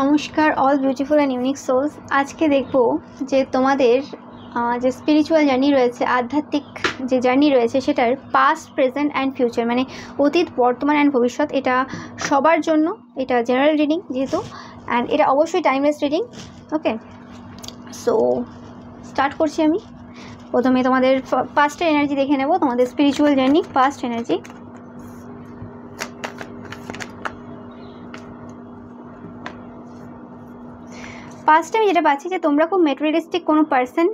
নমস্কার all beautiful and unique souls. আজকে দেখব যে তোমাদের যে স্পিরিচুয়াল জার্নি রয়েছে, আধ্যাত্মিক যে জার্নি রয়েছে, সেটার পাস্ট, প্রেজেন্ট অ্যান্ড ফিউচার, মানে অতীত, বর্তমান অ্যান্ড ভবিষ্যৎ। এটা সবার জন্য, এটা জেনারেল রিডিং যেহেতু, অ্যান্ড এটা অবশ্যই টাইমলেস রিডিং। ওকে, সো স্টার্ট করছি আমি। প্রথমে তোমাদের পাস্টের এনার্জি দেখে নেব, তোমাদের স্পিরিচুয়াল জার্নি, পাস্ট এনার্জি। ফার্স্টে আমি যেটা পাচ্ছি যে তোমরা খুব মেটেরিয়ালিস্টিক কোনো পার্সন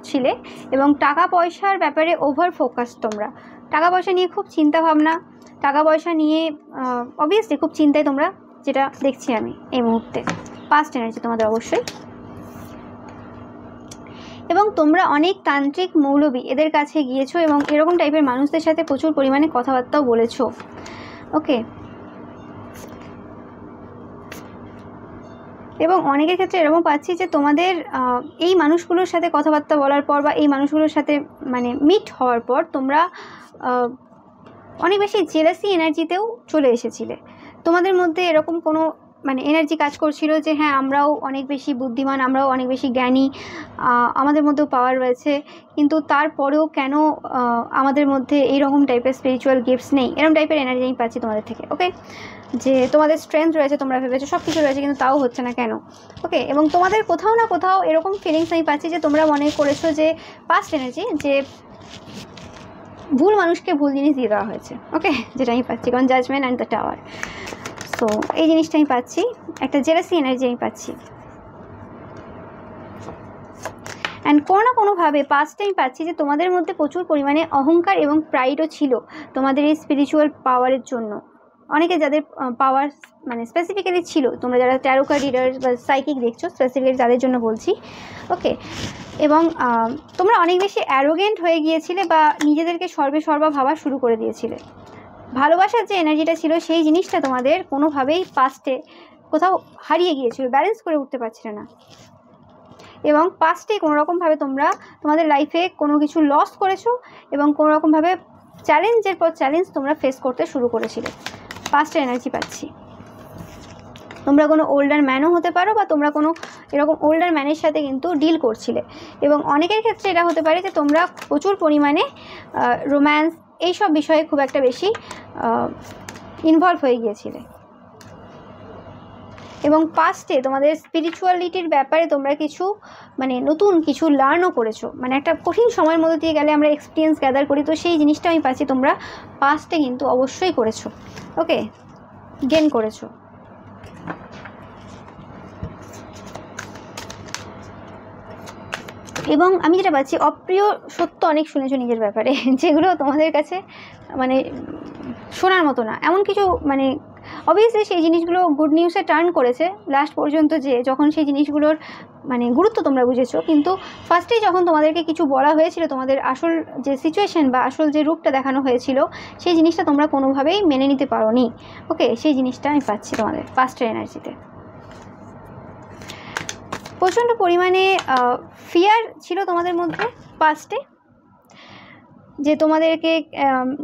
ছিলে এবং টাকা পয়সার ব্যাপারে ওভার ফোকাস। তোমরা টাকা পয়সা নিয়ে খুব চিন্তা ভাবনা, টাকা পয়সা নিয়ে অবভিয়াসলি খুব চিন্তায় তোমরা, যেটা দেখছি আমি এই মুহূর্তে। পাস্ট এনার্জি তোমাদের অবশ্যই। এবং তোমরা অনেক তান্ত্রিক, মৌলবী এদের কাছে গিয়েছো এবং এরকম টাইপের মানুষদের সাথে প্রচুর পরিমাণে কথাবার্তাও বলেছো। ওকে, এবং অনেকের ক্ষেত্রে এরকম পাচ্ছি যে তোমাদের এই মানুষগুলোর সাথে কথাবার্তা বলার পর বা এই মানুষগুলোর সাথে মানে মিট হওয়ার পর তোমরা অনেক বেশি জেলাসি এনার্জিতেও চলে এসেছিলে। তোমাদের মধ্যে এরকম কোনো মানে এনার্জি কাজ করছিল যে হ্যাঁ, আমরাও অনেক বেশি বুদ্ধিমান, আমরাও অনেক বেশি জ্ঞানী, আমাদের মধ্যেও পাওয়ার রয়েছে, কিন্তু তারপরেও কেন আমাদের মধ্যে এইরকম টাইপের স্পিরিচুয়াল গিফটস নেই, এরকম টাইপের এনার্জি আমি পাচ্ছি তোমাদের থেকে। ওকে, যে তোমাদের স্ট্রেংথ রয়েছে, তোমরা ভেবেছো সব কিছু রয়েছে, কিন্তু তাও হচ্ছে না কেন। ওকে, এবং তোমাদের কোথাও না কোথাও এরকম ফিলিংস আমি পাচ্ছি যে তোমরা মনে করেছো যে পাস্ট এনার্জি, যে ভুল মানুষকে ভুল জিনিস দিয়ে দেওয়া হয়েছে। ওকে, যেটা আমি পাচ্ছি, কারণ judgement and the tower. So এই জিনিসটা আমি পাচ্ছি, একটা জেলাসি এনার্জি আমি পাচ্ছি। অ্যান্ড কোনো না কোনোভাবে পাস্টে আমি পাচ্ছি যে তোমাদের মধ্যে প্রচুর পরিমাণে অহংকার এবং প্রাইডও ছিল তোমাদের এই স্পিরিচুয়াল পাওয়ারের জন্য। অনেকে যাদের পাওয়ার মানে স্পেসিফিক্যালি ছিল, তোমরা যারা ট্যারো কার্ড রিডার বা সাইকিক দেখছো, স্পেসিফিক্যালি তাদের জন্য বলছি। ওকে, এবং তোমরা অনেক বেশি অ্যারোগেন্ট হয়ে গিয়েছিলে বা নিজেদেরকে সর্বা ভাবা শুরু করে দিয়েছিলে। ভালোবাসার যে এনার্জিটা ছিল সেই জিনিসটা তোমাদের কোনোভাবেই পাস্টে কোথাও হারিয়ে গিয়েছিল, ব্যালেন্স করে উঠতে পারছিলে না। এবং পাস্টে কোনোরকমভাবে তোমরা তোমাদের লাইফে কোনো কিছু লস করেছো এবং কোনোরকমভাবে চ্যালেঞ্জের পর চ্যালেঞ্জ তোমরা ফেস করতে শুরু করেছিলে। পাস্টের এনার্জি পাচ্ছি। তোমরা কোনো ওল্ডার ম্যানও হতে পারো বা তোমরা কোনো এরকম ওল্ডার ম্যানের সাথে কিন্তু ডিল করছিলে। এবং অনেকের ক্ষেত্রে এটা হতে পারে যে তোমরা প্রচুর পরিমাণে রোম্যান্স এইসব বিষয়ে খুব একটা বেশি ইনভলভ হয়ে গিয়েছিলে। এবং পাস্টে তোমাদের স্পিরিচুয়ালিটির ব্যাপারে তোমরা কিছু মানে নতুন কিছু লার্নও করেছো। মানে একটা কঠিন সময়ের মধ্যে দিয়ে গেলে আমরা এক্সপিরিয়েন্স গ্যাদার করি, তো সেই জিনিসটা আমি পাচ্ছি তোমরা পাস্টে কিন্তু অবশ্যই করেছো। ওকে, গেন করেছো। এবং আমি যেটা পাচ্ছি, অপ্রিয় সত্য অনেক শুনেছো নিজের ব্যাপারে, যেগুলো তোমাদের কাছে মানে শোনার মতো না, এমন কিছু মানে অবভিয়াসলি সেই জিনিসগুলো গুড নিউজে টার্ন করেছে লাস্ট পর্যন্ত, যে যখন সেই জিনিসগুলোর মানে গুরুত্ব তোমরা বুঝেছো। কিন্তু ফার্স্টেই যখন তোমাদেরকে কিছু বলা হয়েছিল, তোমাদের আসল যে সিচুয়েশন বা আসল যে রূপটা দেখানো হয়েছিল, সেই জিনিসটা তোমরা কোনোভাবেই মেনে নিতে পারোনি। ওকে, সেই জিনিসটা আমি পাচ্ছি তোমাদের পাস্টের এনার্জিতে। প্রচণ্ড পরিমাণে ফিয়ার ছিল তোমাদের মধ্যে পাস্টে, যে তোমাদেরকে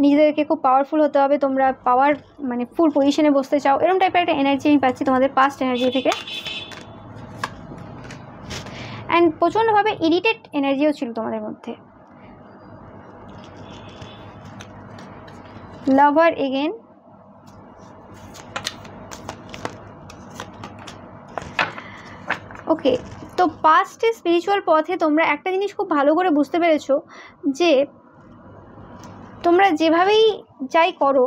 নিজেদেরকে খুব পাওয়ারফুল হতে হবে, তোমরা পাওয়ার মানে ফুল পজিশনে বসতে চাও, এরকম টাইপের একটা এনার্জি আমি পাচ্ছি তোমাদের পাস্ট এনার্জি থেকে। অ্যান্ড প্রচণ্ডভাবে ইরিটেট এনার্জিও ছিল তোমাদের মধ্যে। লাভার এগেন। ওকে, তো পাস্টে স্পিরিচুয়াল পথে তোমরা একটা জিনিস খুব ভালো করে বুঝতে পেরেছো, যে তোমরা যেভাবেই যাই করো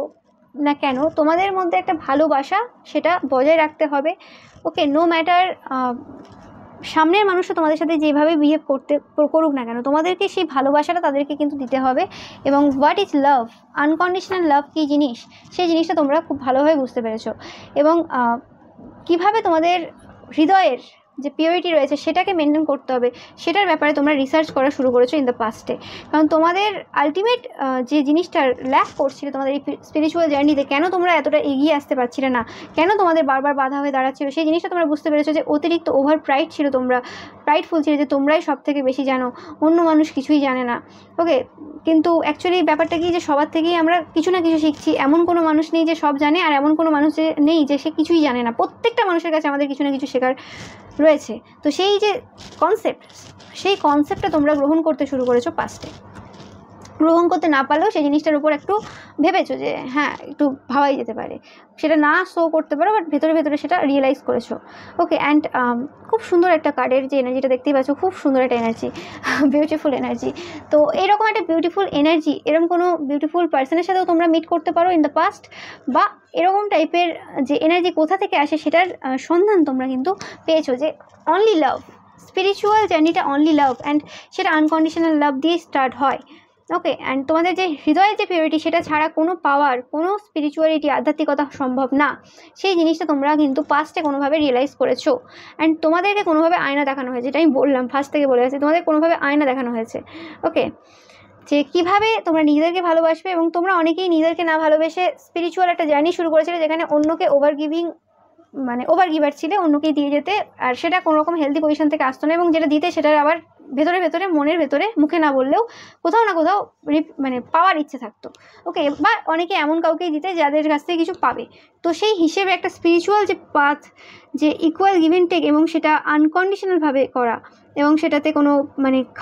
না কেন, তোমাদের মধ্যে একটা ভালোবাসা সেটা বজায় রাখতে হবে। ওকে, নো ম্যাটার সামনের মানুষটা তোমাদের সাথে যেভাবে বিহেভ করুক না কেন, তোমাদেরকে সেই ভালোবাসাটা তাদেরকে কিন্তু দিতে হবে। এবং what is love, unconditional love কী জিনিস, সেই জিনিসটা তোমরা খুব ভালোভাবে বুঝতে পেরেছো। এবং কিভাবে তোমাদের হৃদয়ের যে পিওরিটি রয়েছে সেটাকে মেনটেন করতে হবে, সেটার ব্যাপারে তোমরা রিসার্চ করা শুরু করেছো ইন দ্য পাস্টে। কারণ তোমাদের আলটিমেট যে জিনিসটা ল্যাক করছিল তোমাদের এই স্পিরিচুয়াল জার্নিতে, কেন তোমরা এতটা এগিয়ে আসতে পারছিলে না, কেন তোমাদের বারবার বাধা হয়ে দাঁড়াচ্ছিল, সেই জিনিসটা তোমরা বুঝতে পেরেছো যে অতিরিক্ত ওভার প্রাইড ছিল তোমরা প্রাইডফুল ছিলে যে তোমরাই সব থেকে বেশি জানো, অন্য মানুষ কিছুই জানে না। ওকে, কিন্তু অ্যাকচুয়ালি ব্যাপারটা কি যে সবার থেকেই আমরা কিছু না কিছু শিখছি। এমন কোনো মানুষ নেই যে সব জানে, আর এমন কোনো মানুষ নেই যে সে কিছুই জানে না। প্রত্যেকটা মানুষের কাছে আমাদের কিছু না কিছু শেখার রয়েছে। তো সেই যে কনসেপ্ট, সেই কনসেপ্টটা তোমরা গ্রহণ করতে শুরু করেছো পাস্টে। গ্রহণ করতে না পারলেও সেই জিনিসটার উপর একটু ভেবেছো যে হ্যাঁ একটু ভাবাই যেতে পারে, সেটা না শো করতে পারো বাট ভেতরে ভেতরে সেটা রিয়েলাইজ করেছো। ওকে, অ্যান্ড খুব সুন্দর একটা কার্ডের যে এনার্জিটা দেখতেই পাচ্ছ, খুব সুন্দর একটা এনার্জি, বিউটিফুল এনার্জি। তো এরকম একটা বিউটিফুল এনার্জি, এরকম কোনো বিউটিফুল পার্সনের সাথেও তোমরা মিট করতে পারো ইন দ্য পাস্ট, বা এরকম টাইপের যে এনার্জি কোথা থেকে আসে সেটার সন্ধান তোমরা কিন্তু পেয়েছো, যে অনলি লাভ, স্পিরিচুয়াল জার্নিটা অনলি লাভ, অ্যান্ড সেটা আনকন্ডিশনাল লাভ দিয়ে স্টার্ট হয়। ওকে, অ্যান্ড তোমাদের যে হৃদয়ের যে পিউরিটি, সেটা ছাড়া কোনো পাওয়ার, কোনো স্পিরিচুয়ালিটি, আধ্যাত্মিকতা সম্ভব না। সেই জিনিসটা তোমরা কিন্তু পাস্টে কোনোভাবে রিয়েলাইজ করেছো। অ্যান্ড তোমাদেরকে কোনোভাবে আয়না দেখানো হয়েছে, যেটা আমি বললাম ফার্স্ট থেকে বলে গেছি, তোমাদের কোনোভাবে আয়না দেখানো হয়েছে। ওকে, যে কীভাবে তোমরা নিজেদেরকে ভালোবাসবে, এবং তোমরা অনেকেই নিজেদেরকে না ভালোবেসে স্পিরিচুয়াল একটা জার্নি শুরু করেছিলে, যেখানে অন্যকে ওভার গিভার ছিলে, অন্যকেই দিয়ে যেতে, আর সেটা কোনো রকম হেলদি পজিশন থেকে আসতো না, এবং যেটা দিতে সেটার আবার ভেতরে ভেতরে, মনের ভেতরে, মুখে না বললেও কোথাও না কোথাও পাওয়ার ইচ্ছে থাকতো। ওকে, বা অনেকে এমন কাউকেই দিতে যাদের কাছ থেকে কিছু পাবে। তো সেই হিসেবে একটা স্পিরিচুয়াল যে পাথ, যে ইকুয়াল গিভ অ্যান্ড টেক, এবং সেটা আনকন্ডিশনালভাবে করা, এবং সেটাতে কোনো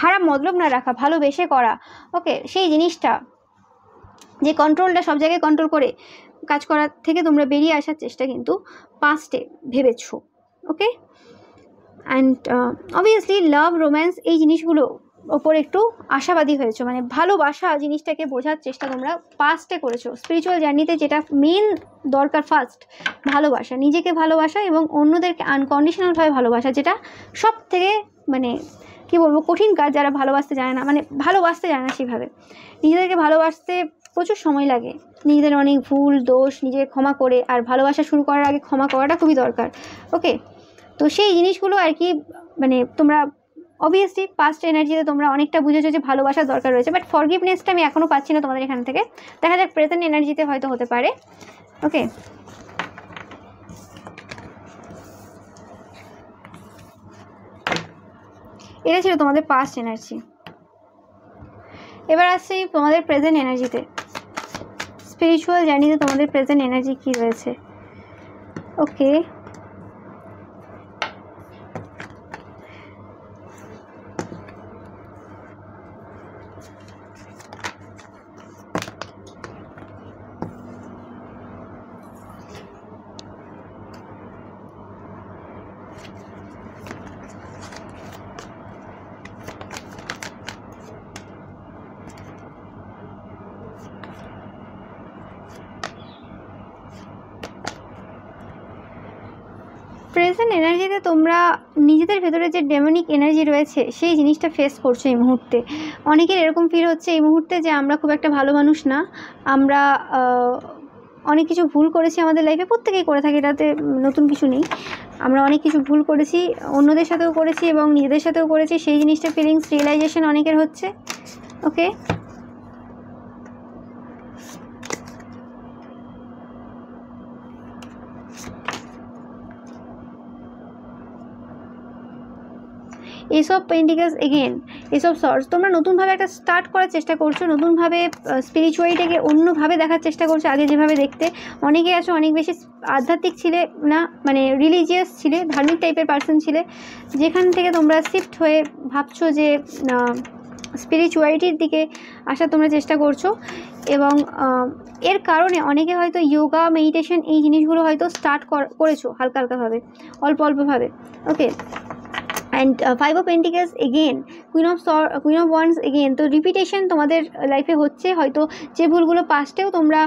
খারাপ মতলব না রাখা, ভালোবেসে করা। ওকে, সেই জিনিসটা, যে কন্ট্রোলটা সব জায়গায় কন্ট্রোল করে কাজ করার থেকে তোমরা বেরিয়ে আসার চেষ্টা কিন্তু পাস্টে ভেবেছো। ওকে, অ্যান্ড অবভিয়াসলি লাভ, রোম্যান্স, এই জিনিসগুলো ওপর একটু আশাবাদী হয়েছো, ভালোবাসা জিনিসটাকে বোঝার চেষ্টা তোমরা পাস্টে করেছো। স্পিরিচুয়াল জার্নিতে যেটা মেন দরকার, ফার্স্ট ভালোবাসা, নিজেকে ভালোবাসা এবং অন্যদেরকে আনকন্ডিশনালভাবে ভালোবাসা, যেটা সব থেকে কী বলবো, কঠিন কাজ। যারা ভালোবাসতে জানে না, ভালোবাসতে জানে না সেভাবে, নিজেদেরকে ভালোবাসতে প্রচুর সময় লাগে, নিজেদের অনেক ভুল দোষ নিজেকে ক্ষমা করে, আর ভালোবাসা শুরু করার আগে ক্ষমা করাটা খুবই দরকার। ওকে, তো সেই জিনিসগুলো আর কি তোমরা অবভিয়াসলি পাস্ট এনার্জিতে তোমরা অনেকটা বুঝেছো যে ভালোবাসার দরকার রয়েছে, বাট ফরগিভনেসটা আমি এখনও পাচ্ছি না তোমাদের এখান থেকে। দেখা যাক প্রেজেন্ট এনার্জিতে হয়তো হতে পারে। ওকে, এটা ছিল তোমাদের পাস্ট এনার্জি। এবার আসছি তোমাদের প্রেজেন্ট এনার্জিতে, স্পিরিচুয়াল জার্নিতে তোমাদের প্রেজেন্ট এনার্জি কী রয়েছে। ওকে, প্রেজেন্ট এনার্জিতে তোমরা নিজেদের ভেতরে যে ডেমনিক এনার্জি রয়েছে সেই জিনিসটা ফেস করছো এই মুহূর্তে। অনেকের এরকম ফিল হচ্ছে এই মুহূর্তে যে আমরা খুব একটা ভালো মানুষ না, আমরা অনেক কিছু ভুল করেছি আমাদের লাইফে, প্রত্যেকেই করে থাকি, এটাতে নতুন কিছু নেই। আমরা অনেক কিছু ভুল করেছি, অন্যদের সাথেও করেছি এবং নিজেদের সাথেও করেছি, সেই জিনিসটা ফিলিংস রিয়েলাইজেশন অনেকের হচ্ছে। Okay, ace of pentacles again, ace of swords, তোমরা নতুনভাবে একটা স্টার্ট করার চেষ্টা করছো, নতুনভাবে স্পিরিচুয়ালিটিকে অন্যভাবে দেখার চেষ্টা করছো। আগে যেভাবে দেখতে, অনেকে আছো অনেক বেশি আধ্যাত্মিক ছিলে না, রিলিজিয়াস ছিলে, ধার্মিক টাইপের পার্সন ছিলে, যেখান থেকে তোমরা শিফট হয়ে ভাবছো যে স্পিরিচুয়ালিটির দিকে আসার তোমরা চেষ্টা করছো। এবং এর কারণে অনেকে হয়তো যোগা, মেডিটেশন, এই জিনিসগুলো হয়তো স্টার্ট করেছো হালকা হালকাভাবে, অল্প অল্পভাবে। Okay, and five of pentacles again, queen of wands again. তো রিপিটেশন তোমাদের লাইফে হচ্ছে, হয়তো যে ভুলগুলো পাস্টেও তোমরা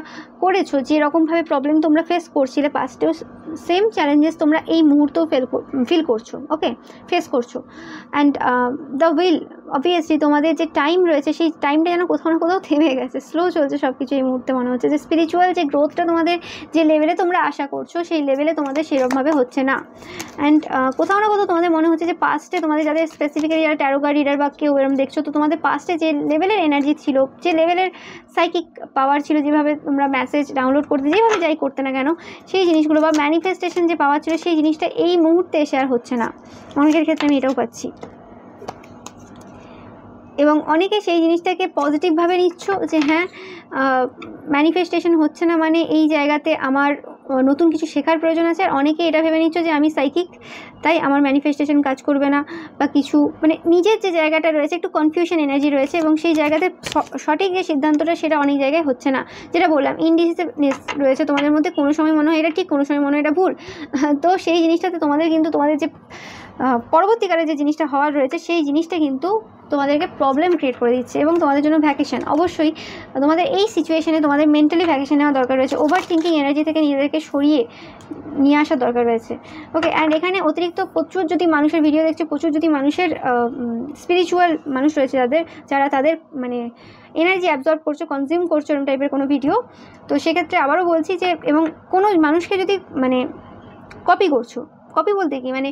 করেছো, যেরকমভাবে প্রবলেম তোমরা ফেস করছিলে পাস্টেও, সেম চ্যালেঞ্জেস তোমরা এই মুহূর্তেও ফিল করছো। ওকে, ফেস করছো। অ্যান্ড দ্য উইল, অবভিয়াসলি তোমাদের যে টাইম রয়েছে সেই টাইমটা যেন কোথাও না কোথাও থেমে গেছে, স্লো চলছে সব কিছু এই মুহূর্তে। মনে হচ্ছে যে স্পিরিচুয়াল যে গ্রোথটা তোমাদের যে লেভেলে তোমরা আশা করছো সেই লেভেলে তোমাদের সেরকমভাবে হচ্ছে না। অ্যান্ড কোথাও না কোথাও তোমাদের মনে হচ্ছে যে পাস্টে তোমাদের যাদের স্পেসিফিক্যালি যারা ট্যারো কার্ড রিডার বা কেউ এরকম দেখছো, তো তোমাদের পাস্টে যে লেভেলের এনার্জি ছিল, যে লেভেলের সাইকিক পাওয়ার ছিল, যেভাবে তোমরা মেসেজ ডাউনলোড করতে, যেভাবে যাই করতে না কেন সেই জিনিসগুলো বা ম্যানিফেস্টেশন যে পাওয়ার ছিল সেই জিনিসটা এই মুহূর্তে এসে আর হচ্ছে না। অনেকের ক্ষেত্রে আমি এটাও পাচ্ছি। এবং অনেকে সেই জিনিসটাকে পজিটিভভাবে নিচ্ছ যে হ্যাঁ ম্যানিফেস্টেশন হচ্ছে না মানে এই জায়গাতে আমার নতুন কিছু শেখার প্রয়োজন আছে। আর অনেকে এটা ভেবে নিচ্ছ যে আমি সাইকিক, তাই আমার ম্যানিফেস্টেশন কাজ করবে না বা কিছু, মানে নিজের যে জায়গাটা রয়েছে একটু কনফিউশন এনার্জি রয়েছে এবং সেই জায়গাতে সঠিক যে সিদ্ধান্তটা সেটা অনেক জায়গায় হচ্ছে না। যেটা বললাম ইনডিসিসিভনেস রয়েছে তোমাদের মধ্যে, কোনো সময় মনে হয় এটা ঠিক, কোনো সময় মনে হয় এটা ভুল। তো সেই জিনিসটাতে তোমাদের কিন্তু তোমাদের যে পরবর্তীকালে যে জিনিসটা হওয়ার রয়েছে সেই জিনিসটা কিন্তু তোমাদেরকে প্রবলেম ক্রিয়েট করে দিচ্ছে। এবং তোমাদের জন্য ভ্যাকেশন, অবশ্যই তোমাদের এই সিচুয়েশনে তোমাদের মেন্টালি ভ্যাকেশন নেওয়া দরকার রয়েছে। ওভার থিঙ্কিং এনার্জি থেকে নিজেদেরকে সরিয়ে নিয়ে আসার দরকার রয়েছে। ওকে, অ্যান্ড এখানে অতিরিক্ত প্রচুর যদি মানুষের ভিডিও দেখছে, প্রচুর যদি মানুষের স্পিরিচুয়াল মানুষ রয়েছে যারা তাদের মানে এনার্জি অ্যাবজর্ব করছো, কনজিউম করছো এরকম টাইপের কোনো ভিডিও, তো সেক্ষেত্রে আবারও বলছি যে এবং কোনো মানুষকে যদি মানে কপি করছো, কপি বলতে কি মানে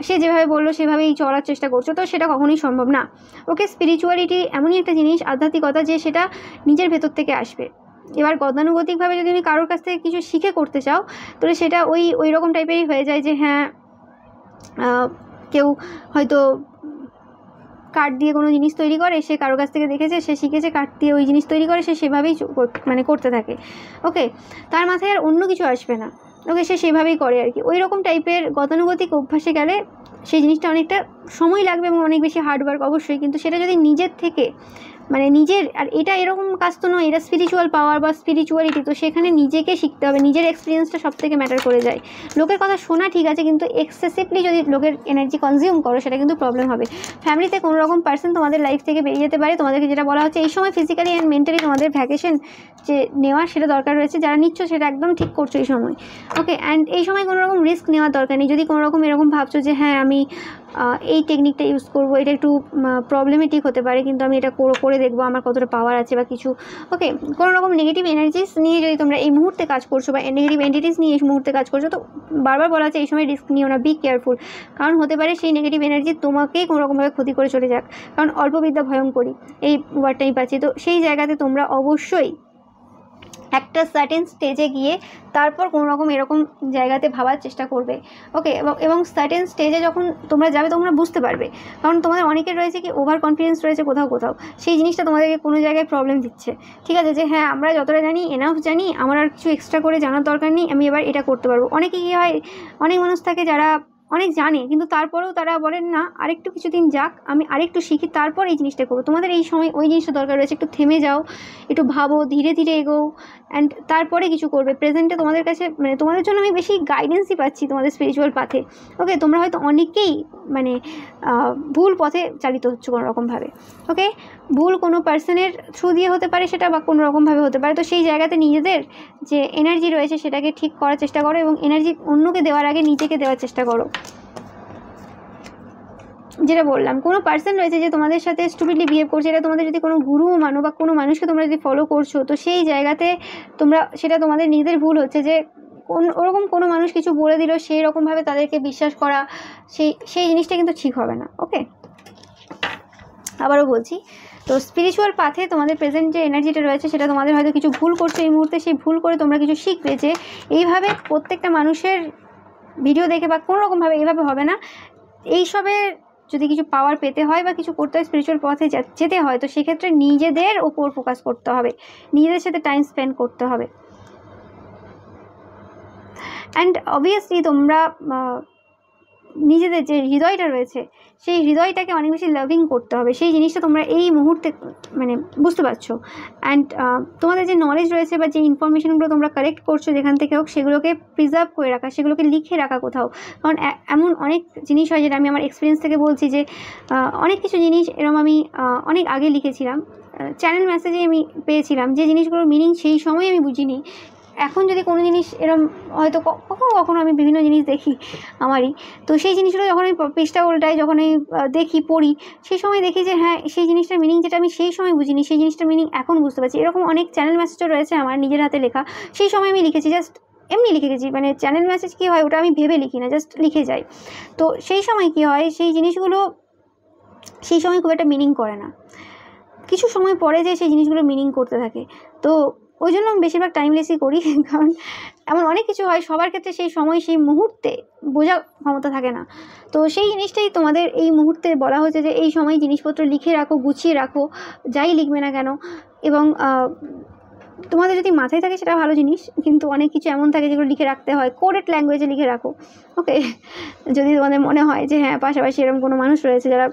সে যেভাবে বললো সেভাবেই চলার চেষ্টা করছো, তো সেটা কখনোই সম্ভব না। ওকে, স্পিরিচুয়ালিটি এমনই একটা জিনিস, আধ্যাত্মিকতা, যে সেটা নিজের ভেতর থেকে আসবে। এবার গতানুগতিকভাবে যদি তুমি কারোর কাছ থেকে কিছু শিখে করতে চাও তাহলে সেটা ওই রকম টাইপেরই হয়ে যায় যে হ্যাঁ কেউ হয়তো কাঠ দিয়ে কোনো জিনিস তৈরি করে, সে কারোর কাছ থেকে দেখেছে, সে শিখেছে কাঠ দিয়ে ওই জিনিস তৈরি করে, সে সেভাবেই মানে করতে থাকে। ওকে, তার মাথায় আর অন্য কিছু আসবে না। ওকে, সে সেভাবেই করে আর কি। ওই রকম টাইপের গতানুগতিক অভ্যাসে গেলে সেই জিনিসটা অনেকটা সময় লাগবে এবং অনেক বেশি হার্ডওয়ার্ক অবশ্যই, কিন্তু সেটা যদি নিজের থেকে মানে নিজের, আর এটা এরকম কাজ তো নয়, এটা স্পিরিচুয়াল পাওয়ার বা স্পিরিচুয়ালিটি, তো সেখানে নিজেকে শিখতে হবে, নিজের এক্সপিরিয়েন্সটা সব থেকে ম্যাটার করে যায়। লোকের কথা শোনা ঠিক আছে, কিন্তু এক্সেসিভলি যদি লোকের এনার্জি কনজিউম করো সেটা কিন্তু প্রবলেম হবে। ফ্যামিলিতে কোনো রকম পার্সন তোমাদের লাইফ থেকে বেরিয়ে যেতে পারে, তোমাদেরকে যেটা বলা হচ্ছে এই সময় ফিজিক্যালি অ্যান্ড মেন্টালি তোমাদের ভ্যাকেশন যে নেওয়া সেটা দরকার রয়েছে। যারা নিচ্ছ সেটা একদম ঠিক করছো এই সময়। ওকে, অ্যান্ড এই সময় কোনো রকম রিস্ক নেওয়ার দরকার নেই। যদি কোনো রকম এরকম ভাবছো যে হ্যাঁ আমি এই টেকনিকটা ইউজ করবো, এটা একটু প্রবলেমেটিক হতে পারে কিন্তু আমি এটা করে দেখবো আমার কতটা পাওয়ার আছে বা কিছু। ওকে, কোনো রকম নেগেটিভ এনার্জিস নিয়ে যদি তোমরা এই মুহূর্তে কাজ করছো বা নেগেটিভ এন্টিটিস নিয়ে এই মুহূর্তে কাজ করছো, তো বারবার বলা হচ্ছে এই সময় রিস্ক নিও না, বি কেয়ারফুল। কারণ হতে পারে সেই নেগেটিভ এনার্জি তোমাকেই কোনো রকমভাবে ক্ষতি করে চলে যাক। কারণ অল্প বিদ্যা ভয়ঙ্করী এই ওয়ার্ডটাই পাচ্ছি। তো সেই জায়গাতে তোমরা অবশ্যই একটা সার্টেন স্টেজে গিয়ে তারপর কোনো রকম এরকম জায়গাতে ভাবার চেষ্টা করবে। ওকে, এবং সার্টেন স্টেজে যখন তোমরা যাবে তোমরা বুঝতে পারবে। কারণ তোমাদের অনেকের রয়েছে কি ওভার কনফিডেন্স রয়েছে কোথাও, সেই জিনিসটা তোমাদেরকে কোনো জায়গায় প্রবলেম দিচ্ছে। ঠিক আছে, যে হ্যাঁ আমরা যতটা জানি এনাফ জানি, আমার আর কিছু এক্সট্রা করে জানার দরকার নেই, আমি এবার এটা করতে পারবো। অনেকে কী হয়, অনেক মানুষ থাকে যারা অনেক জানে কিন্তু তারপরেও তারা বলেন না আরেকটু কিছুদিন যাক, আমি আরেকটু শিখি তারপর এই জিনিসটা করবো। তোমাদের এই সময় ওই জিনিসটা দরকার রয়েছে, একটু থেমে যাও, একটু ভাবো, ধীরে ধীরে এগোও, অ্যান্ড তারপরে কিছু করবে। প্রেজেন্টে তোমাদের কাছে মানে তোমাদের জন্য আমি বেশি গাইডেন্সই পাচ্ছি তোমাদের স্পিরিচুয়াল পাথে। ওকে, তোমরা হয়তো অনেকেই মানে ভুল পথে চালিত হচ্ছে কোনো রকমভাবে। ওকে, ভুল কোনো পার্সনের থ্রু দিয়ে হতে পারে সেটা, বা কোনো রকমভাবে হতে পারে। তো সেই জায়গাতে নিজেদের যে এনার্জি রয়েছে সেটাকে ঠিক করার চেষ্টা করো এবং এনার্জি অন্যকে দেওয়ার আগে নিজেকে দেওয়ার চেষ্টা করো। যেটা বললাম, কোনো পার্সন রয়েছে যে তোমাদের সাথে স্টুপিডলি বিহেভ করছে, এটা তোমাদের যদি কোনো গুরুও মানো বা কোনো মানুষকে তোমরা যদি ফলো করছো, তো সেই জায়গাতে তোমরা সেটা তোমাদের নিজেদের ভুল হচ্ছে যে ওরকম কোনো মানুষ কিছু বলে দিল সেই রকমভাবে তাদেরকে বিশ্বাস করা, সেই জিনিসটা কিন্তু ঠিক হবে না। ওকে, আবারও বলছি, তো স্পিরিচুয়াল পাথে তোমাদের প্রেজেন্ট যে এনার্জিটা রয়েছে সেটা তোমাদের হয়তো কিছু ভুল করছো এই মুহূর্তে, সেই ভুল করে তোমরা কিছু শিখবে যে এইভাবে প্রত্যেকটা মানুষের ভিডিও দেখে বা কোনো রকমভাবে এইভাবে হবে না। এইসবের যদি কিছু পাওয়ার পেতে হয় বা কিছু করতে হয়, স্পিরিচুয়াল পথে যেতে হয়, তো সেক্ষেত্রে নিজেদের ওপর ফোকাস করতে হবে, নিজেদের সাথে টাইম স্পেন্ড করতে হবে। অ্যান্ড অবভিয়াসলি তোমরা নিজেদের যে হৃদয়টা রয়েছে সেই হৃদয়টাকে অনেক বেশি লাভিং করতে হবে। সেই জিনিসটা তোমরা এই মুহূর্তে মানে বুঝতে পারছো। অ্যান্ড তোমাদের যে নলেজ রয়েছে বা যে ইনফরমেশনগুলো তোমরা কালেক্ট করছো যেখান থেকে হোক, সেগুলোকে প্রিজার্ভ করে রাখা, সেগুলোকে লিখে রাখা কোথাও। কারণ এমন অনেক জিনিস হয় যেটা আমি আমার এক্সপিরিয়েন্স থেকে বলছি যে অনেক কিছু জিনিস এরকম আমি অনেক আগে লিখেছিলাম, চ্যানেল মেসেজে আমি পেয়েছিলাম যে জিনিসগুলোর মিনিং সেই সময় আমি বুঝিনি, এখন যদি কোনো জিনিস এরম হয়তো কখনো কখনো আমি বিভিন্ন জিনিস দেখি আমারই, তো সেই জিনিসগুলো যখন আমি পেজটা উল্টাই, যখন আমি দেখি পড়ি, সেই সময় দেখি যে হ্যাঁ সেই জিনিসটার মিনিং যেটা আমি সেই সময় বুঝিনি, সেই জিনিসটার মিনিং এখন বুঝতে পারছি। এরকম অনেক চ্যানেল মেসেজও রয়েছে আমার নিজের হাতে লেখা, সেই সময় আমি লিখেছি, জাস্ট এমনি লিখে গেছি। মানে চ্যানেল মেসেজ কী হয় ওটা আমি ভেবে লিখি না, জাস্ট লিখে যাই। তো সেই সময় কী হয়, সেই জিনিসগুলো সেই সময় খুব একটা মিনিং করে না, কিছু সময় পরে যে সেই জিনিসগুলো মিনিং করতে থাকে। তো ওই জন্য আমি বেশিরভাগ টাইমলেসই করি, কারণ এমন অনেক কিছু হয় সবার ক্ষেত্রে সেই সময় সেই মুহূর্তে বোঝার ক্ষমতা থাকে না। তো সেই জিনিসটাই তোমাদের এই মুহূর্তে বলা হচ্ছে যে এই সময় জিনিসপত্র লিখে রাখো, গুছিয়ে রাখো, যাই লিখবে না কেন। এবং তোমাদের যদি মাথায় থাকে সেটা ভালো জিনিস, কিন্তু অনেক কিছু এমন থাকে যেগুলো লিখে রাখতে হয়, কোডেড ল্যাঙ্গুয়েজে লিখে রাখো। ওকে, যদি তোমাদের মনে হয় যে হ্যাঁ পাশাপাশি এরকম কোনো মানুষ রয়েছে যারা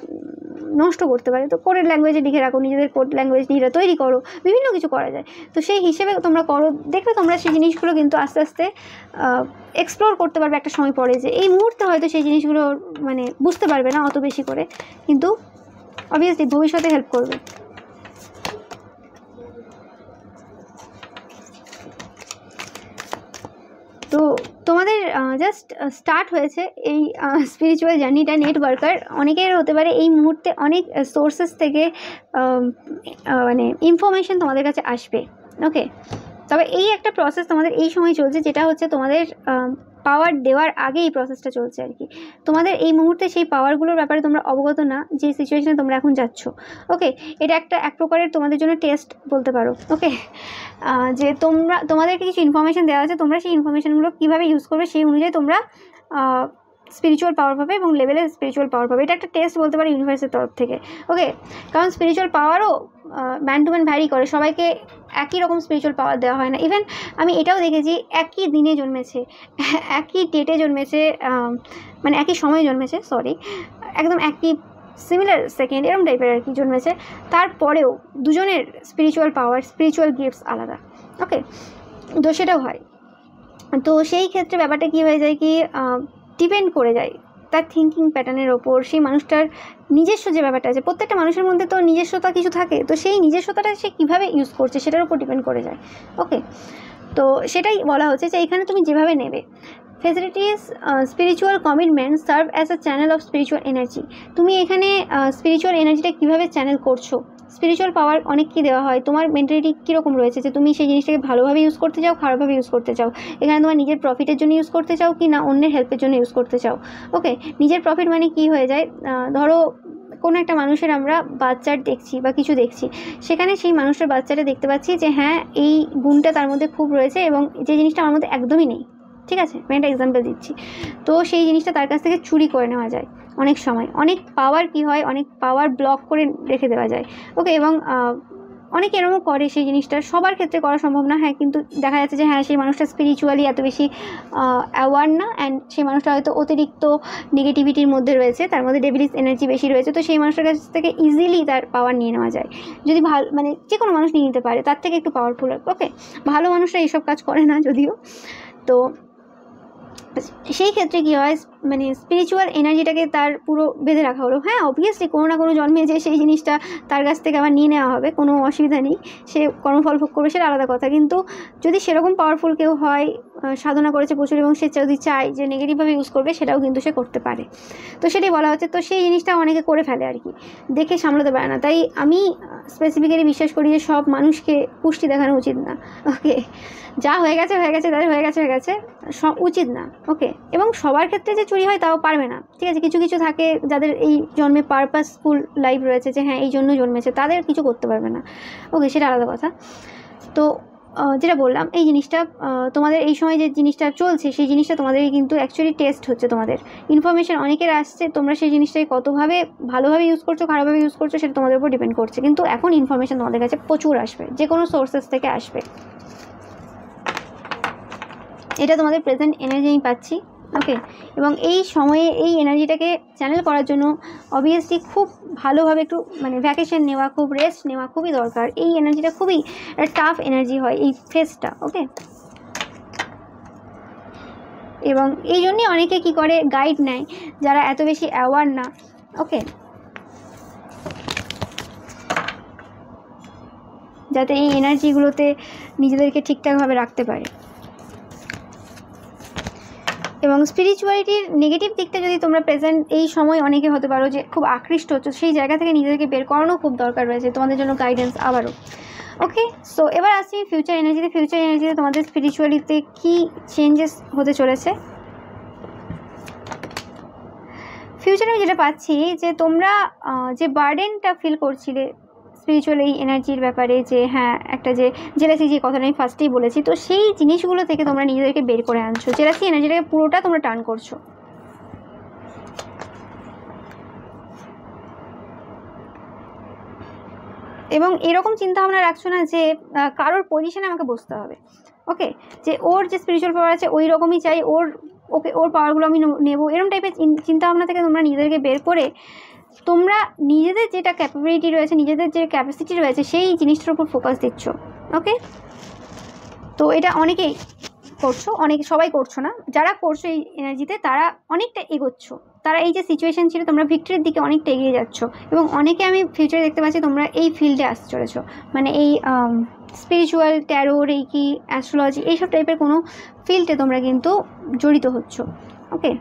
নষ্ট করতে পারে, তো কোডেড ল্যাঙ্গুয়েজে লিখে রাখো, নিজেদের কোড ল্যাঙ্গুয়েজ নিজেরা তৈরি করো, বিভিন্ন কিছু করা যায়। তো সেই হিসেবে তোমরা করো, দেখবে তোমরা সেই জিনিসগুলো কিন্তু আস্তে আস্তে এক্সপ্লোর করতে পারবে একটা সময় পরে। যে এই মুহূর্তে হয়তো সেই জিনিসগুলো মানে বুঝতে পারবে না অত বেশি করে, কিন্তু অবভিয়াসলি ভবিষ্যতে হেল্প করবে। তো তোমাদের জাস্ট স্টার্ট হয়েছে এই স্পিরিচুয়াল জার্নিটা। নেটওয়ার্কার অনেকের হতে পারে এই মুহূর্তে অনেক সোর্সেস থেকে মানে ইনফরমেশন তোমাদের কাছে আসবে। ওকে, তবে এই একটা প্রসেস তোমাদের এই সময় চলছে, যেটা হচ্ছে তোমাদের পাওয়ার দেওয়ার আগে এই প্রসেসটা চলছে আর কি। তোমাদের এই মুহূর্তে সেই পাওয়ারগুলোর ব্যাপারে তোমরা অবগত না, যে সিচুয়েশনে তোমরা এখন যাচ্ছ। ওকে, এটা এক প্রকারের তোমাদের জন্য টেস্ট বলতে পারো। ওকে, যে তোমাদেরকে কিছু ইনফরমেশান দেওয়া আছে, তোমরা সেই ইনফরমেশানগুলো কীভাবে ইউজ করবে সেই অনুযায়ী তোমরা স্পিরিচুয়াল পাওয়ার পাবে এবং লেভেলের স্পিরিচুয়াল পাওয়ার পাবে। এটা একটা টেস্ট বলতে পারে ইউনিভার্সের তরফ থেকে। ওকে, কারণ স্পিরিচুয়াল পাওয়ারও ম্যান টু ম্যান ভ্যারি করে, সবাইকে একই রকম স্পিরিচুয়াল পাওয়ার দেওয়া হয় না। ইভেন আমি এটাও দেখেছি, একই দিনে জন্মেছে, একই ডেটে জন্মেছে, মানে একই সময়ে জন্মেছে, সরি, একদম একই সিমিলার সেকেন্ড এরকম টাইপের আর কি জন্মেছে, তারপরেও দুজনের স্পিরিচুয়াল পাওয়ার, স্পিরিচুয়াল গিফটস আলাদা। ওকে, তো সেটাও হয়। তো সেই ক্ষেত্রে ব্যাপারটা কী হয়ে যায় কি, ডিপেন্ড করে যায় তার থিঙ্কিং প্যাটার্নের ওপর, সেই মানুষটার নিজস্ব যে ব্যাপারটা আছে। প্রত্যেকটা মানুষের মধ্যে তো নিজস্বতা কিছু থাকে, তো সেই নিজস্বতাটা সে কীভাবে ইউজ করছে সেটার উপর ডিপেন্ড করে যায়। ওকে, তো সেটাই বলা হচ্ছে যে এখানে তুমি যেভাবে নেবে। Facilities spiritual commitment serve as a channel of spiritual energy. তুমি এখানে স্পিরিচুয়াল এনার্জিটা কীভাবে চ্যানেল করছো, স্পিরিচুয়াল পাওয়ার অনেক কী দেওয়া হয়, তোমার মেন্টালিটি কীরকম রয়েছে, যে তুমি সেই জিনিসটাকে ভালোভাবে ইউজ করতে চাও, খারাপভাবে ইউজ করতে চাও, এখানে তোমার নিজের প্রফিটের জন্য ইউজ করতে চাও কি না অন্যের হেল্পের জন্য ইউজ করতে চাও। ওকে, নিজের প্রফিট মানে কি হয়ে যায়, ধরো কোনো একটা মানুষের আমরা বাচ্চার দেখছি বা কিছু দেখছি, সেখানে সেই মানুষটার বাচ্চাটা দেখতে পাচ্ছি যে হ্যাঁ এই গুণটা তার মধ্যে খুব রয়েছে এবং যে জিনিসটা আমার মধ্যে একদমই নেই। ঠিক আছে, আমি একটা এক্সাম্পল দিচ্ছি। তো সেই জিনিসটা তার কাছ থেকে চুরি করে নেওয়া যায় অনেক সময়। অনেক পাওয়ার কি হয়, অনেক পাওয়ার ব্লক করে রেখে দেওয়া যায়। ওকে, এবং অনেকে এরকমও করে, সেই জিনিসটা সবার ক্ষেত্রে করা সম্ভব না। হ্যাঁ, কিন্তু দেখা যাচ্ছে যে হ্যাঁ সেই মানুষটা স্পিরিচুয়ালি এত বেশি অ্যাওয়ার না, অ্যান্ড সেই মানুষটা হয়তো অতিরিক্ত নেগেটিভিটির মধ্যে রয়েছে, তার মধ্যে ডেভিলিস এনার্জি বেশি রয়েছে। তো সেই মানুষটার কাছ থেকে ইজিলি তার পাওয়ার নিয়ে নেওয়া যায়। যদি ভালো, মানে যে কোনো মানুষ নিয়ে নিতে পারে, তার থেকে একটু পাওয়ারফুল। ওকে, ভালো মানুষরা এইসব কাজ করে না যদিও। তো সেই ক্ষেত্রে কী হয়, মানে স্পিরিচুয়াল এনার্জিটাকে তার পুরো বেঁধে রাখা হলো। হ্যাঁ, অবভিয়াসলি কোনো না কোনো জন্মে যে সেই জিনিসটা তার কাছ থেকে আবার নিয়ে নেওয়া হবে, কোনো অসুবিধা নেই, সে কর্মফল ভোগ করবে, সেটা আলাদা কথা। কিন্তু যদি সেরকম পাওয়ারফুল কেউ হয়, সাধনা করেছে প্রচুর, এবং সে যদি চায় যে নেগেটিভভাবে ইউজ করবে, সেটাও কিন্তু সে করতে পারে। তো সেটাই বলা হচ্ছে। তো সেই জিনিসটা অনেকে করে ফেলে আর কি, দেখে সামলাতে পারে না। তাই আমি স্পেসিফিক্যালি বিশ্বাস করি যে সব মানুষকে পুষ্টি দেখানো উচিত না। ওকে, যা হয়ে গেছে তাদের হয়ে গেছে উচিত না। ওকে, এবং সবার ক্ষেত্রে যে চুরি হয় তাও পারবে না। ঠিক আছে, কিছু কিছু থাকে যাদের এই জন্মে পারপাসফুল লাইফ রয়েছে, যে হ্যাঁ এই জন্য জন্মেছে, তাদের কিছু করতে পারবে না। ওকে, সেটা আলাদা কথা। তো যেটা বললাম, এই জিনিসটা তোমাদের এই সময় যে জিনিসটা চলছে, সেই জিনিসটা তোমাদের কিন্তু অ্যাকচুয়ালি টেস্ট হচ্ছে। তোমাদের ইনফরমেশান অনেকের আসছে, তোমরা সেই জিনিসটাকে কতভাবে ভালোভাবে ইউজ করছো, খারাপভাবে ইউজ করছো, সেটা তোমাদের উপর ডিপেন্ড করছে। কিন্তু এখন ইনফরমেশান তোমাদের কাছে প্রচুর আসবে, যে কোনো সোর্সেস থেকে আসবে। এটা তোমাদের প্রেজেন্ট এনার্জি আমি পাচ্ছি। ওকে, এবং এই সময়ে এই এনার্জিটাকে চ্যানেল করার জন্য অবভিয়াসলি খুব ভালোভাবে একটু মানে ভ্যাকেশন নেওয়া, খুব রেস্ট নেওয়া খুবই দরকার। এই এনার্জিটা খুবই টাফ এনার্জি হয় এই ফেজটা। ওকে, এবং এই জন্যই অনেকে কি করে, গাইড নেয় যারা এত বেশি অ্যাওয়ার না। ওকে, যাতে এই এনার্জিগুলোতে নিজেদেরকে ঠিকঠাকভাবে রাখতে পারে। এবং স্পিরিচুয়ালিটির নেগেটিভ দিকটা যদি তোমরা প্রেজেন্ট এই সময় অনেকে হতে পারো যে খুব আকৃষ্ট হচ্ছে, সেই জায়গা থেকে নিজেদেরকে বের করানো খুব দরকার রয়েছে তোমাদের জন্য গাইডেন্স আবারও। ওকে, সো এবার আসছি ফিউচার এনার্জিতে। ফিউচার এনার্জিতে তোমাদের স্পিরিচুয়ালিতে কী চেঞ্জেস হতে চলেছে। ফিউচারে আমি যেটা পাচ্ছি যে তোমরা যে বার্ডেনটা ফিল করছিলে স্পিরিচুয়াল এই এনার্জির ব্যাপারে, যে হ্যাঁ একটা যে জেলাসি, যে কথাটা আমি ফার্স্টেই বলেছি, তো সেই জিনিসগুলো থেকে তোমরা নিজেদেরকে বের করে আনছো। জেলাসি এনার্জিটাকে পুরোটা তোমরা টার্ন করছো। এবং এরকম চিন্তাভাবনা রাখছো না যে কারোর পজিশনে আমাকে বসতে হবে। ওকে, যে ওর যে স্পিরিচুয়াল পাওয়ার আছে ওই রকমই চাই, ওর পাওয়ারগুলো আমি নেবো, এরকম টাইপের চিন্তাভাবনা থেকে তোমরা নিজেদেরকে বের করে তোমরা নিজেদের যেটা ক্যাপাবিলিটি রয়েছে, নিজেদের যে ক্যাপাসিটি রয়েছে সেই জিনিসটার উপর ফোকাস দিচ্ছ। ওকে, তো এটা অনেকেই করছো, সবাই করছো না, যারা করছো এই এনার্জিতে তারা অনেকটা এগোচ্ছ। তারা এই যে সিচুয়েশন ছিল তোমরা ভিক্টরির দিকে অনেকটা এগিয়ে যাচ্ছ। এবং অনেকে আমি ফিউচারে দেখতে পাচ্ছি তোমরা এই ফিল্ডে আসতে চলেছো, মানে এই স্পিরিচুয়াল, ট্যারো, রেকি, অ্যাস্ট্রোলজি এইসব টাইপের কোনো ফিল্ডে তোমরা কিন্তু জড়িত হচ্ছ। ওকে,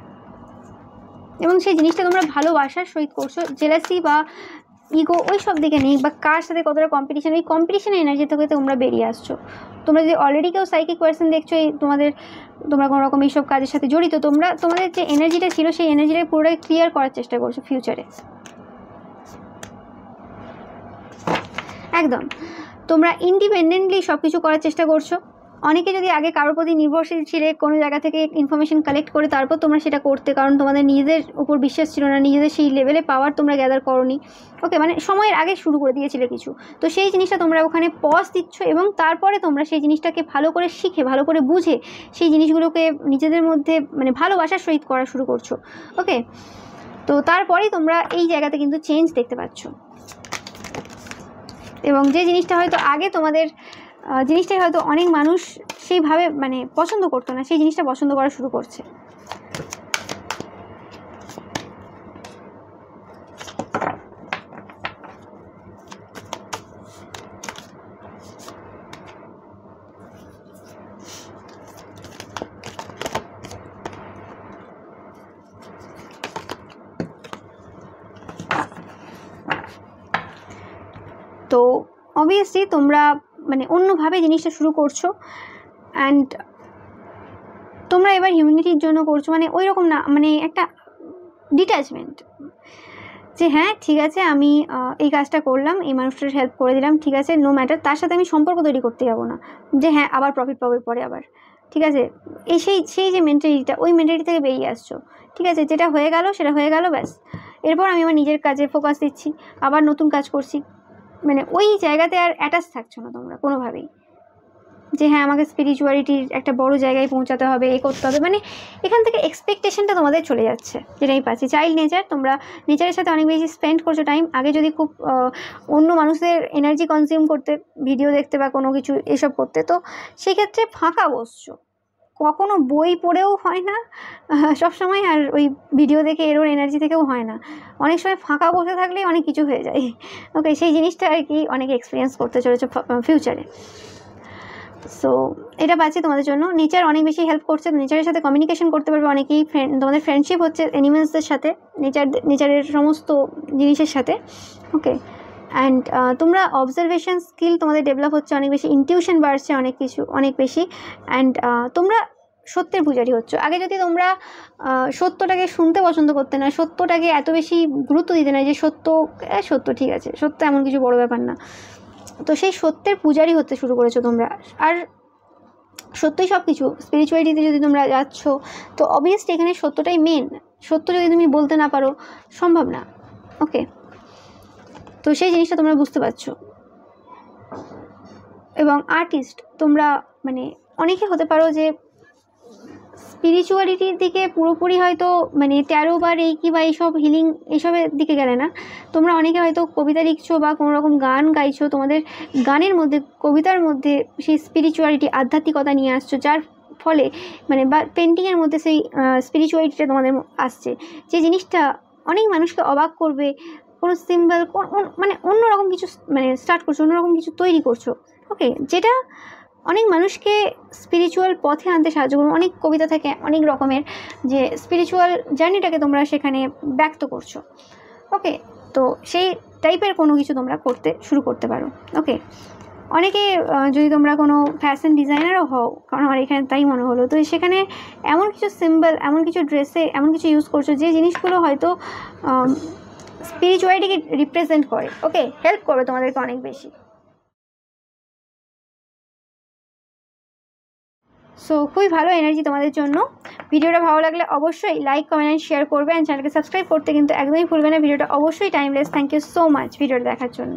এবং সেই জিনিসটা তোমরা ভালোবাসার সহিত করছো। জেলাসি বা ইগো ওই সব দিকে নেই, বা কার সাথে কতটা কম্পিটিশন, ওই কম্পিটিশনের এনার্জি থেকে তোমরা বেরিয়ে আসছো। তোমরা যদি অলরেডি কেউ সাইকিক পার্সন দেখছো, এই তোমরা কোনো রকম এইসব কাজের সাথে জড়িত, তোমাদের যে এনার্জিটা ছিল সেই এনার্জিটা পুরোটাই ক্লিয়ার করার চেষ্টা করছো ফিউচারে। একদম তোমরা ইন্ডিপেন্ডেন্টলি সব কিছু করার চেষ্টা করছো। অনেকে যদি আগে কারোর প্রতি নির্ভরশীল ছিলে, কোনো জায়গা থেকে ইনফরমেশন কালেক্ট করে তারপর তোমরা সেটা করতে, কারণ তোমাদের নিজেদের উপর বিশ্বাস ছিল না, নিজেদের সেই লেভেলে পাওয়ার তোমরা গ্যাদার করোনি। ওকে, মানে সময়ের আগে শুরু করে দিয়েছিলে কিছু, তো সেই জিনিসটা তোমরা ওখানে পজ দিচ্ছ এবং তারপরে তোমরা সেই জিনিসটাকে ভালো করে শিখে, ভালো করে বুঝে সেই জিনিসগুলোকে নিজেদের মধ্যে মানে ভালোবাসার সহিত করা শুরু করছো। ওকে, তো তারপরেই তোমরা এই জায়গাতে কিন্তু চেঞ্জ দেখতে পাচ্ছ। এবং যে জিনিসটা হয়তো আগে তোমাদের জিনিসটাই হয়তো অনেক মানুষ সেইভাবে মানে পছন্দ করতো না, সেই জিনিসটা পছন্দ করা শুরু করছে। তো অবভিয়াসলি তোমরা মানে অন্যভাবে জিনিসটা শুরু করছো, অ্যান্ড তোমরা এবার হিউম্যানিটির জন্য করছো, মানে ওই রকম না, মানে একটা ডিট্যাচমেন্ট, যে হ্যাঁ ঠিক আছে আমি এই কাজটা করলাম, এই মানুষটার হেল্প করে দিলাম, ঠিক আছে, নো ম্যাটার তার সাথে আমি সম্পর্ক তৈরি করতে যাবো না, যে হ্যাঁ আবার প্রফিট পাওয়ার পরে আবার, ঠিক আছে, এই সেই যে মেন্টালিটিটা, ওই মেন্টালিটি থেকে বেরিয়ে আসছো। ঠিক আছে, যেটা হয়ে গেল সেটা হয়ে গেল, ব্যাস, এরপর আমি আমার নিজের কাজে ফোকাস দিচ্ছি, আবার নতুন কাজ করছি। মানে ওই জায়গাতে আর অ্যাটাচ থাকছো না তোমরা কোনোভাবেই, যে হ্যাঁ আমাকে স্পিরিচুয়ালিটির একটা বড় জায়গায় পৌঁছাতে হবে, এ করতে হবে, মানে এখান থেকে এক্সপেকটেশনটা তোমাদের চলে যাচ্ছে, যেটাই পাচ্ছি। চাইল্ড নেচার, তোমরা নেচারের সাথে অনেক বেশি স্পেন্ড করছো টাইম। আগে যদি খুব অন্য মানুষদের এনার্জি কনজিউম করতে, ভিডিও দেখতে বা কোনো কিছু এসব করতে, তো সেক্ষেত্রে ফাঁকা বসছো, কখনো বই পড়েও হয় না সবসময়, আর ওই ভিডিও দেখে এরোর এনার্জি থেকেও হয় না, অনেক সময় ফাঁকা বসে থাকলেই অনেক কিছু হয়ে যায়। ওকে, সেই জিনিসটা আর কি অনেকে এক্সপিরিয়েন্স করতে চলেছে ফিউচারে। সো এটা পাচ্ছি তোমাদের জন্য। নেচার অনেক বেশি হেল্প করছে, নেচারের সাথে কমিউনিকেশন করতে পারবে অনেকেই, তোমাদের ফ্রেন্ডশিপ হচ্ছে অ্যানিমেলসদের সাথে, নেচারের সমস্ত জিনিসের সাথে। ওকে, অ্যান্ড তোমরা অবজারভেশন স্কিল তোমাদের ডেভেলপ হচ্ছে অনেক বেশি, ইনটিউশন বাড়ছে অনেক বেশি, অ্যান্ড তোমরা সত্যের পূজারি হচ্ছ। আগে যদি তোমরা সত্যটাকে শুনতে পছন্দ করতে না, সত্যটাকে এত বেশি গুরুত্ব দিতে না, যে সত্য ঠিক আছে, সত্য এমন কিছু বড় ব্যাপার না, তো সেই সত্যের পূজারি হতে শুরু করেছো তোমরা। আর সত্যই সব কিছু, স্পিরিচুয়ালিটিতে যদি তোমরা যাচ্ছ, তো অবভিয়াসলি এখানে সত্যটাই মেন। সত্য যদি তুমি বলতে না পারো, সম্ভব না। ওকে, তো সেই জিনিসটা তোমরা বুঝতে পারছো। এবং আর্টিস্ট, তোমরা মানে অনেকে হতে পারো যে স্পিরিচুয়ালিটির দিকে পুরোপুরি হয়তো মানে ট্যারো বা রেকি বা এইসব হিলিং এইসবের দিকে গেলে না, তোমরা অনেকে হয়তো কবিতা লিখছো বা কোনো রকম গান গাইছো, তোমাদের গানের মধ্যে, কবিতার মধ্যে সেই স্পিরিচুয়ালিটি, আধ্যাত্মিকতা নিয়ে আসছো, যার ফলে মানে বা পেন্টিংয়ের মধ্যে সেই স্পিরিচুয়ালিটিটা তোমাদের আসছে, যে জিনিসটা অনেক মানুষকে অবাক করবে। কোনো সিম্বল, মানে অন্যরকম কিছু মানে স্টার্ট করছো, অন্যরকম কিছু তৈরি করছো। ওকে, যেটা অনেক মানুষকে স্পিরিচুয়াল পথে আনতে সাহায্য করুন। অনেক কবিতা থাকে অনেক রকমের, যে স্পিরিচুয়াল জার্নিটাকে তোমরা সেখানে ব্যক্ত করছো। ওকে, তো সেই টাইপের কোনো কিছু তোমরা শুরু করতে পারো। ওকে, অনেকে যদি তোমরা কোনো ফ্যাশন ডিজাইনারও হও, কারণ আমার এখানে তাই মনে হলো, তো সেখানে এমন কিছু সিম্বল, এমন কিছু ড্রেসে এমন কিছু ইউজ করছো যে জিনিসগুলো হয়তো স্পিরিচুয়ালিটিকে রিপ্রেজেন্ট করে। ওকে, হেল্প করবে তোমাদেরকে অনেক বেশি। সো খুবই ভালো এনার্জি তোমাদের জন্য। ভিডিওটা ভালো লাগলে অবশ্যই লাইক, কমেন্ট অ্যান্ড শেয়ার করবে, অ্যান্ড চ্যানেলকে সাবস্ক্রাইব করতে কিন্তু একদমই ভুলবে না। ভিডিওটা অবশ্যই timeless. Thank you so much ভিডিওটা দেখার জন্য।